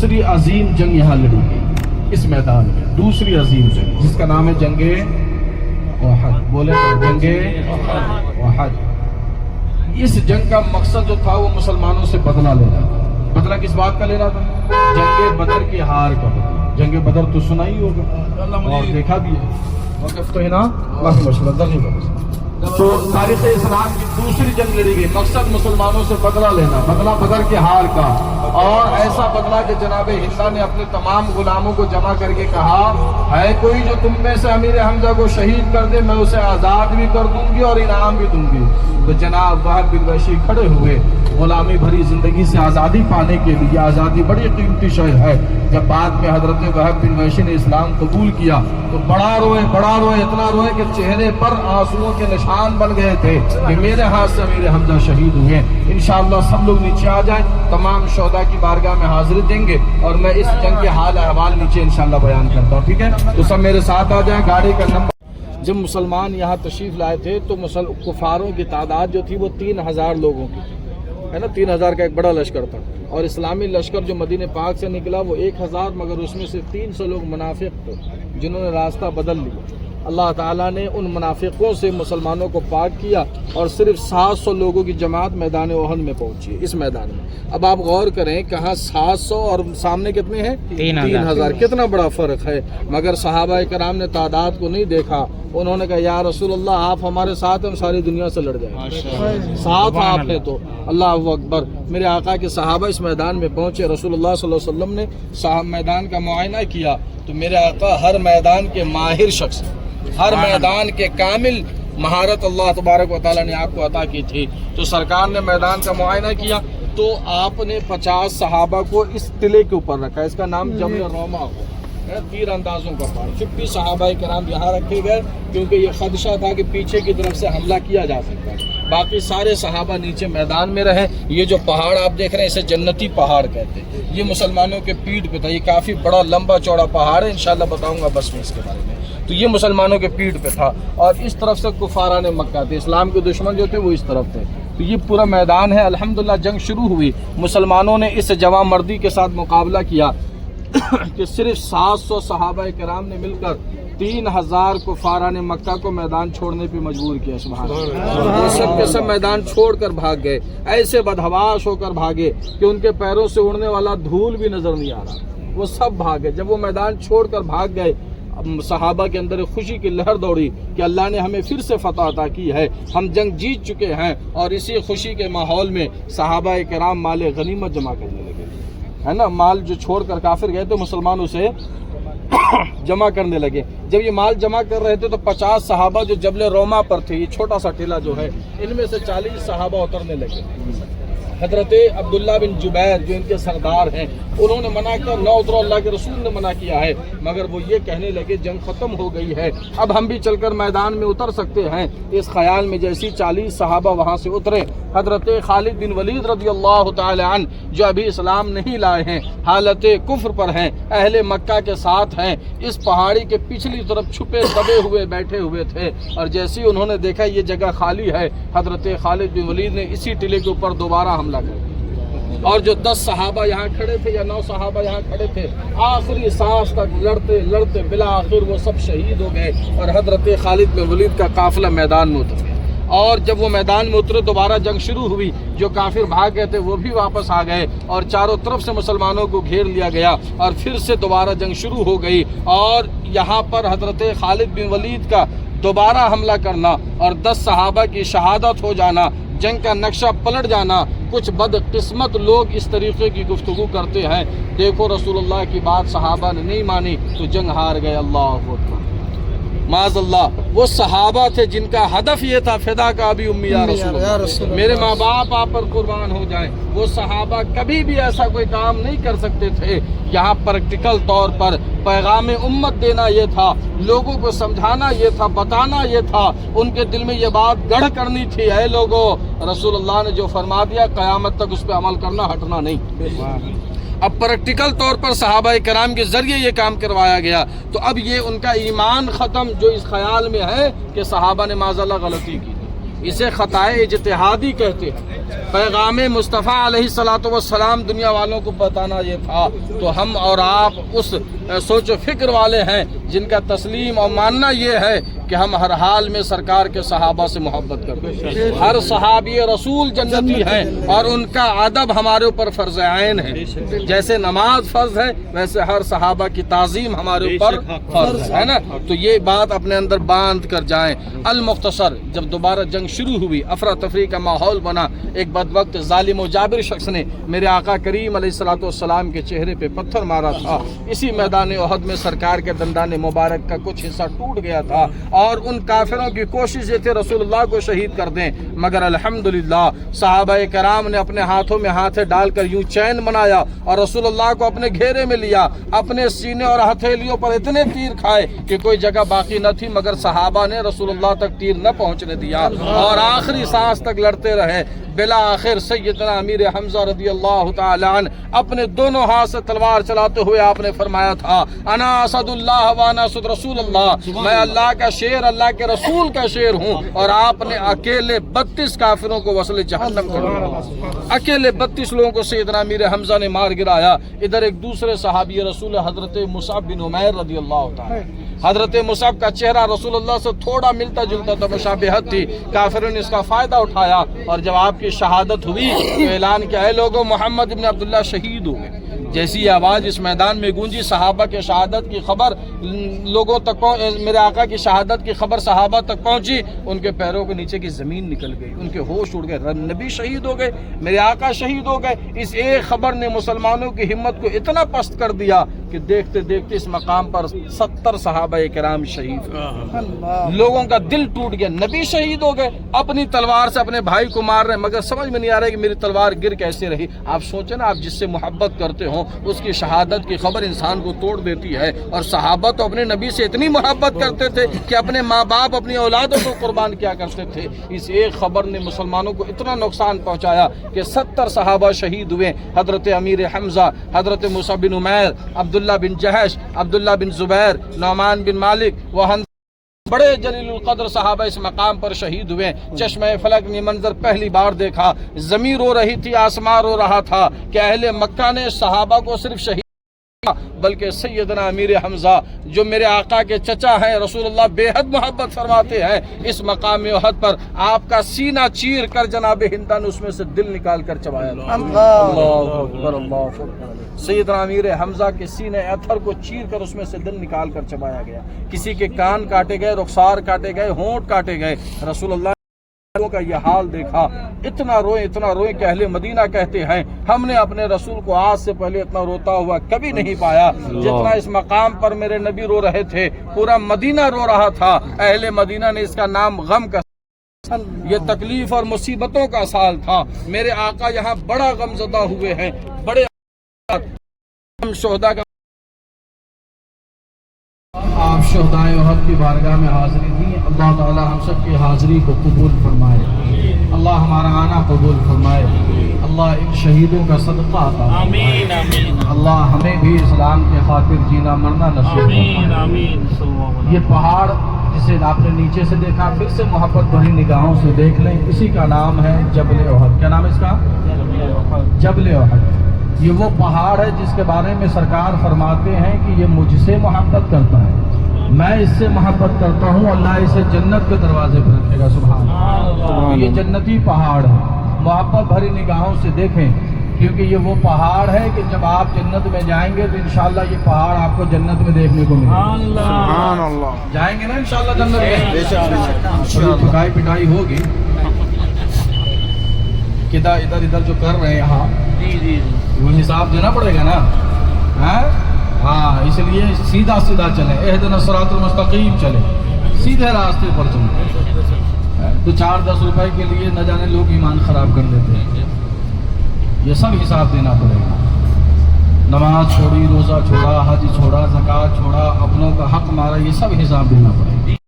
دوسری عظیم جنگ یہاں لڑی گئی اس میدان میں، دوسری عظیم جنگ جس کا نام ہے جنگ احد. بولے جنگ احد. اس جنگ کا مقصد جو تھا وہ مسلمانوں سے بدلہ لینا تھا. بدلہ کس بات کا لینا تھا؟ جنگ بدر کی ہار کا بدلہ. جنگ بدر تو سنا ہی ہوگا اور دیکھا بھی ہے. وقت تو ہے نا مشورہ نہیں ہوگا. تو تاریخ اسلام کی دوسری جنگ لڑی گئی. مقصد مسلمانوں سے بدلہ لینا، بدلہ بدر کے ہار کا. اور ایسا بدلہ کہ جناب ہندہ نے اپنے تمام غلاموں کو جمع کر کے کہا ہے کوئی جو تم میں سے امیر حمزہ کو شہید کر دے میں اسے آزاد بھی کر دوں گی اور انعام بھی دوں گی. تو جناب وہب بن وحشی کھڑے ہوئے. غلامی بھری زندگی سے آزادی پانے کے لیے، آزادی بڑی قیمتی شے ہے. جب بعد میں حضرت وہب بن وحشی نے اسلام قبول کیا تو بڑا روئے، اتنا روئے کہ چہرے پر آنسوؤں کے نشان بن گئے تھے کہ میرے ہاتھ سے امیر حمزہ شہید ہوئے. انشاءاللہ سب لوگ نیچے آ جائیں، تمام شہداء کی بارگاہ میں حاضری دیں گے اور میں اس جنگ کے حال احوال نیچے انشاءاللہ بیان کرتا ہوں. ٹھیک ہے، تو سب میرے ساتھ آ جائیں. گاڑی کا نمبر. جب مسلمان یہاں تشریف لائے تھے تو کفاروں کی تعداد جو تھی وہ 3000 لوگوں کی ہے نا. 3000 کا ایک بڑا لشکر تھا. اور اسلامی لشکر جو مدینہ پاک سے نکلا وہ 1000، مگر اس میں سے 300 لوگ منافق تھے جنہوں نے راستہ بدل لیا. اللہ تعالیٰ نے ان منافقوں سے مسلمانوں کو پاک کیا اور صرف 700 لوگوں کی جماعت میدان احد میں پہنچی اس میدان میں. اب آپ غور کریں کہاں 700 اور سامنے کتنے ہیں 3000. کتنا بڑا فرق ہے. مگر صحابہ کرام نے تعداد کو نہیں دیکھا. انہوں نے کہا یا رسول اللہ آپ ہمارے ساتھ ہم ساری دنیا سے لڑ جائیں. ساتھ آپ نے تو اللہ اکبر. میرے آقا کے صحابہ اس میدان میں پہنچے. رسول اللہ صلی اللہ علیہ وسلم نے میدان کا معائنہ کیا تو میرے آقا ہر میدان کے ماہر شخص، ہر میدان کے کامل مہارت اللہ تبارک و تعالیٰ نے آپ کو عطا کی تھی. تو سرکار نے میدان کا معائنہ کیا تو آپ نے 50 صحابہ کو اس ٹلے کے اوپر رکھا. اس کا نام جمل روما ہو، تیر اندازوں کا پار. 50 صحابہ کرام یہاں رکھے گئے کیونکہ یہ خدشہ تھا کہ پیچھے کی طرف سے حملہ کیا جا سکتا ہے. باقی سارے صحابہ نیچے میدان میں رہے. یہ جو پہاڑ آپ دیکھ رہے ہیں اسے جنتی پہاڑ کہتے ہیں. یہ مسلمانوں کے پیٹھ پہ تھا. یہ کافی بڑا لمبا چوڑا پہاڑ ہے، انشاءاللہ بتاؤں گا بس میں اس کے بارے میں. تو یہ مسلمانوں کے پیٹھ پہ تھا اور اس طرف سے کفاران مکہ تھے، اسلام کے دشمن جو تھے وہ اس طرف تھے. تو یہ پورا میدان ہے. الحمدللہ جنگ شروع ہوئی. مسلمانوں نے اس جواں مردی کے ساتھ مقابلہ کیا کہ صرف 700 صحابہ کرام نے مل کر 3000 کفاران مکہ کو میدان چھوڑنے پہ مجبور کیا. سبحان اللہ. وہ سب کے سب میدان چھوڑ کر بھاگ گئے. ایسے بدحواش ہو کر بھاگے کہ ان کے پیروں سے اڑنے والا دھول بھی نظر نہیں آ رہا. وہ سب بھاگے. جب وہ میدان چھوڑ کر بھاگ گئے صحابہ کے اندر خوشی کی لہر دوڑی کہ اللہ نے ہمیں پھر سے فتح عطا کی ہے، ہم جنگ جیت چکے ہیں. اور اسی خوشی کے ماحول میں صحابہ کرام مال غنیمت جمع کرنے لگے ہے نا. مال جو چھوڑ کر کافر گئے تو مسلمانوں سے جمع کرنے لگے. جب یہ مال جمع کر رہے تھے تو 50 صحابہ جو جبل روما پر تھے، یہ چھوٹا سا ٹیلا جو ہے، ان میں سے 40 صحابہ اترنے لگے. حضرت عبداللہ بن جبیر جو ان کے سردار ہیں انہوں نے منع کیا، نہ اترو، اللہ کے رسول نے منع کیا ہے. مگر وہ یہ کہنے لگے جنگ ختم ہو گئی ہے، اب ہم بھی چل کر میدان میں اتر سکتے ہیں. اس خیال میں جیسی 40 صحابہ وہاں سے اترے، حضرت خالد بن ولید رضی اللہ تعالی عنہ جو ابھی اسلام نہیں لائے ہیں، حالت کفر پر ہیں، اہل مکہ کے ساتھ ہیں، اس پہاڑی کے پچھلی طرف چھپے دبے ہوئے بیٹھے ہوئے تھے. اور جیسی انہوں نے دیکھا یہ جگہ خالی ہے، حضرت خالد بن ولید نے اسی ٹلے کے اوپر دوبارہ حملہ کر دیا. اور جو 10 صحابہ یہاں کھڑے تھے یا 9 صحابہ یہاں کھڑے تھے، آخری سانس تک لڑتے لڑتے بالآخر وہ سب شہید ہو گئے اور حضرت خالد بن ولید کا قافلہ میدان میں اتر گیا. اور جب وہ میدان میں اترے دوبارہ جنگ شروع ہوئی. جو کافر بھاگ گئے تھے وہ بھی واپس آ گئے اور چاروں طرف سے مسلمانوں کو گھیر لیا گیا اور پھر سے دوبارہ جنگ شروع ہو گئی. اور یہاں پر حضرت خالد بن ولید کا دوبارہ حملہ کرنا اور 10 صحابہ کی شہادت ہو جانا، جنگ کا نقشہ پلٹ جانا. کچھ بدقسمت لوگ اس طریقے کی گفتگو کرتے ہیں، دیکھو رسول اللہ کی بات صحابہ نے نہیں مانی تو جنگ ہار گئے. اللہ اکبر. معاذ اللہ. وہ صحابہ تھے جن کا ہدف یہ تھا فدا کا ابھی امی یا رسول اللہ، میرے ماں باپ آپ پر قربان ہو جائیں. وہ صحابہ کبھی بھی ایسا کوئی کام نہیں کر سکتے تھے. یہاں پریکٹیکل طور پر پیغام امت دینا یہ تھا، لوگوں کو سمجھانا یہ تھا، بتانا یہ تھا، ان کے دل میں یہ بات گڑھ کرنی تھی، اے لوگوں رسول اللہ نے جو فرما دیا قیامت تک اس پہ عمل کرنا، ہٹنا نہیں. اب پریکٹیکل طور پر صحابہ کرام کے ذریعے یہ کام کروایا گیا. تو اب یہ ان کا ایمان ختم جو اس خیال میں ہے کہ صحابہ نے معاذ اللہ غلطی کی. اسے خطائے اجتہادی کہتے ہیں۔ پیغام مصطفیٰ علیہ الصلوۃ والسلام دنیا والوں کو بتانا یہ تھا، تو ہم اور آپ اس سوچ و فکر والے ہیں جن کا تسلیم اور ماننا یہ ہے کہ ہم ہر حال میں سرکار کے صحابہ سے محبت کرتے ہیں۔ ہر صحابی رسول جنتی ہیں اور ان کا ادب ہمارے اوپر فرض عین ہے۔ جیسے نماز فرض ہے ویسے ہر صحابہ کی تعظیم ہمارے اوپر فرض ہے نا، تو یہ بات اپنے اندر باندھ کر جائیں۔ المختصر، جب دوبارہ جنگ شروع ہوئی، افراتفری کا ماحول بنا، ایک بدبخت ظالم و جابر شخص نے میرے آقا کریم علیہ الصلوۃ والسلام کے چہرے پہ پتھر مارا تھا۔ اسی میدان احد میں سرکار کے دندان مبارک کا کچھ حصہ ٹوٹ گیا تھا، اور ان کافروں کی کوشش یہ تھی رسول اللہ کو شہید کر دیں، مگر الحمدللہ صحابہ کرام نے اپنے ہاتھوں میں ہاتھ ڈال کر یوں چین بنایا اور رسول اللہ کو اپنے گھیرے میں لیا۔ اپنے سینے اور ہتھیلیوں پر اتنے تیر کھائے کہ کوئی جگہ باقی نہ تھی، مگر صحابہ نے رسول اللہ تک تیر نہ پہنچنے دیا اور آخری سانس تک لڑتے رہے۔ بالآخر سیدنا امیر حمزہ رضی اللہ تعالی عنہ اپنے دونوں ہاتھ سے تلوار چلاتے ہوئے آپ نے فرمایا تھا، انا اسد اللہ وانا اسد رسول اللہ، میں اللہ کا شیر، اللہ کے رسول کا شیر ہوں۔ اور آپ نے اکیلے 32 کافروں کو وصل جہنم کر دیا، اکیلے 32 لوگوں کو سیدنا امیر حمزہ نے مار گرایا۔ ادھر ایک دوسرے صحابی رسول حضرت مصعب بن عمیر رضی اللہ تعالی، حضرت مصعب کا چہرہ رسول اللہ سے تھوڑا ملتا جلتا تھا، مشابہت تھی۔ کافروں نے اس کا فائدہ اٹھایا اور جب آپ کی شہادت ہوئی تو اعلان کیا، اے لوگوں محمد ابن عبداللہ شہید ہو گئے۔ جیسی آواز اس میدان میں گونجی، صحابہ کے شہادت کی خبر لوگوں تک میرے آقا کی شہادت کی خبر صحابہ تک پہنچی، ان کے پیروں کے نیچے کی زمین نکل گئی، ان کے ہوش اڑ گئے، نبی شہید ہو گئے، میرے آقا شہید ہو گئے۔ اس ایک خبر نے مسلمانوں کی ہمت کو اتنا پست کر دیا کہ دیکھتے دیکھتے اس مقام پر 70 صحابہ کرام شہید ہوئے۔ لوگوں کا دل ٹوٹ گیا، نبی شہید ہو گئے، اپنی تلوار سے اپنے بھائی کو مار رہے ہیں، مگر سمجھ میں نہیں آ رہا کہ میری تلوار گر کیسے رہی۔ آپ سوچیں نا، آپ جس سے محبت کرتے ہو اس کی شہادت کی خبر انسان کو توڑ دیتی ہے، اور صحابہ تو اپنے نبی سے اتنی محبت کرتے تھے کہ اپنے ماں باپ، اپنی اولادوں کو قربان کیا کرتے تھے۔ اس ایک خبر نے مسلمانوں کو اتنا نقصان پہنچایا کہ 70 صحابہ شہید ہوئے۔ حضرت امیر حمزہ، حضرت مصعب بن عمیر، عبداللہ بن جہش، عبداللہ بن زبیر، نعمان بن مالک، بڑے جلیل القدر صحابہ اس مقام پر شہید ہوئے۔ چشمہ فلک نے منظر پہلی بار دیکھا، زمین رو رہی تھی، آسمان رو رہا تھا کہ اہل مکہ نے صحابہ کو صرف شہید بلکہ سیدنا امیر حمزہ جو میرے آقا کے چچا ہیں، رسول اللہ بے حد محبت فرماتے ہیں، اس مقام احد پر آپ کا سینہ چیر کر جناب ہندہ نے اس میں سے دل نکال کر چبایا۔ اللہ اکبر، اللہ اکبر۔ سیدنا امیر حمزہ کے سینے اتھر کو چیر کر اس میں سے دل نکال کر چبایا گیا۔ کسی کے کان کاٹے گئے، رخسار کاٹے گئے، ہونٹ کاٹے گئے۔ رسول اللہ کا یہ حال دیکھا، اتنا روئے کہ اہل مدینہ کہتے ہیں ہم نے اپنے رسول کو آج سے پہلے اتنا روتا ہوا کبھی نہیں پایا جتنا اس مقام پر میرے نبی رو رہے تھے۔ پورا مدینہ رو رہا تھا، اہل مدینہ نے اس کا نام غم کا، یہ تکلیف اور مصیبتوں کا سال تھا۔ میرے آقا یہاں بڑا غم زدہ ہوئے ہیں، بڑے شہداء کا آپ شہدائے احد کی بارگاہ میں حاضری دی۔ اللہ تعالی ہم سب کی حاضری کو قبول فرمائے، اللہ ہمارا آنا قبول فرمائے، اللہ ان شہیدوں کا صدقہ عطا فرمائے، اللہ ہمیں بھی اسلام کے خاطر جینا مرنا نصیب فرمائے۔ یہ پہاڑ جسے آپ نے نیچے سے دیکھا، پھر سے محبت بھری نگاہوں سے دیکھ لیں، اسی کا نام ہے جبل احد۔ کیا نام ہے اس کا؟ جبل احد۔ یہ وہ پہاڑ ہے جس کے بارے میں سرکار فرماتے ہیں کہ یہ مجھ سے محبت کرتا ہے، میں اس سے محبت کرتا ہوں، اللہ اسے جنت کے دروازے پر رکھے گا۔ سبحان اللہ۔ یہ جنتی پہاڑ ہے، محبت بھری نگاہوں سے دیکھیں، کیونکہ یہ وہ پہاڑ ہے کہ جب آپ جنت میں جائیں گے تو انشاءاللہ یہ پہاڑ آپ کو جنت میں دیکھنے کو ملے گا۔ سبحان اللہ۔ جائیں گے نا انشاءاللہ جنت میں؟ پٹائی پٹائی ہوگی کدھر ادھر جو کر رہے ہیں یہاں، وہ حساب دینا پڑے گا نا، ہاں، اس لیے سیدھا چلیں، اہدنا الصراط المستقیم چلیں، سیدھے راستے پر چلیں۔ تو 4-10 روپے کے لیے نہ جانے لوگ ایمان خراب کر لیتے ہیں، یہ سب حساب دینا پڑے گا۔ نماز چھوڑی، روزہ چھوڑا، حج چھوڑا، زکوٰۃ چھوڑا، اپنوں کا حق مارا، یہ سب حساب دینا پڑے گا۔